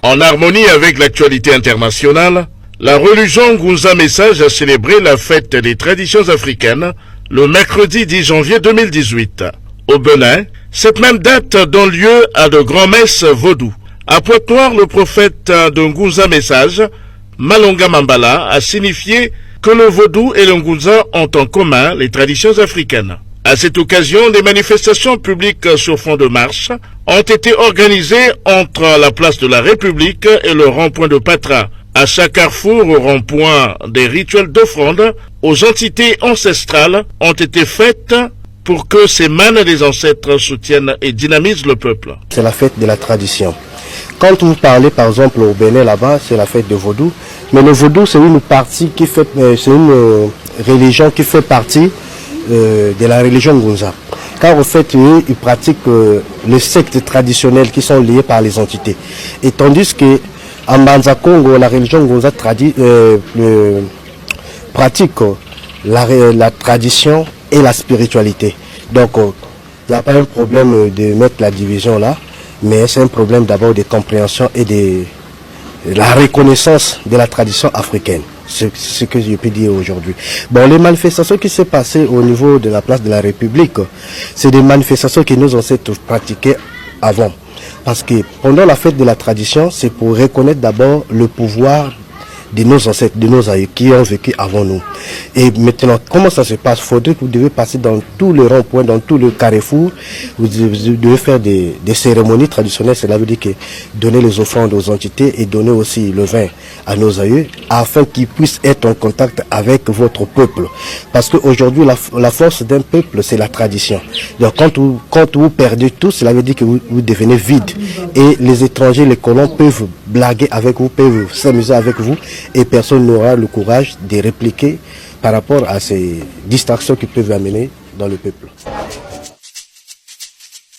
En harmonie avec l'actualité internationale, la religion Ngunza Message a célébré la fête des traditions africaines le mercredi 10 janvier 2018. Au Bénin, cette même date donne lieu à de grands-messes vaudou. À Pointe-Noire, le prophète de Ngunza Message, Malonga Mambala, a signifié que le vaudou et le Ngunza ont en commun les traditions africaines. À cette occasion, des manifestations publiques sur fond de marche ont été organisées entre la place de la République et le rond-point de Patra. À chaque carrefour, au rond-point, des rituels d'offrande aux entités ancestrales ont été faites pour que ces manes des ancêtres soutiennent et dynamisent le peuple. C'est la fête de la tradition. Quand vous parlez par exemple au Bénin là-bas, c'est la fête de vaudou. Mais le vaudou, c'est une religion qui fait partie de la religion Ngunza. Car en fait, ils pratiquent les sectes traditionnels qui sont liés par les entités. Et tandis que en Banza Congo, la religion Ngunza pratique la tradition et la spiritualité. Donc, il n'y a pas un problème de mettre la division là, mais c'est un problème d'abord de compréhension et de la reconnaissance de la tradition africaine. C'est ce que je peux dire aujourd'hui. Bon, les manifestations qui s'est passées au niveau de la place de la République, c'est des manifestations que nos ancêtres pratiquaient avant. Parce que pendant la fête de la tradition, c'est pour reconnaître d'abord le pouvoir de nos ancêtres, de nos aïeux qui ont vécu avant nous. Et maintenant, comment ça se passe? Faudrait que vous devez passer dans tous les ronds-points, dans tous les carrefours. Vous devez faire des cérémonies traditionnelles. Cela veut dire que donner les offrandes aux entités et donner aussi le vin à nos aïeux afin qu'ils puissent être en contact avec votre peuple. Parce qu'aujourd'hui, la force d'un peuple, c'est la tradition. Donc quand vous perdez tout, cela veut dire que vous devenez vide. Et les étrangers, les colons peuvent blaguer avec vous, peuvent s'amuser avec vous. Et personne n'aura le courage de répliquer par rapport à ces distractions qui peuvent amener dans le peuple.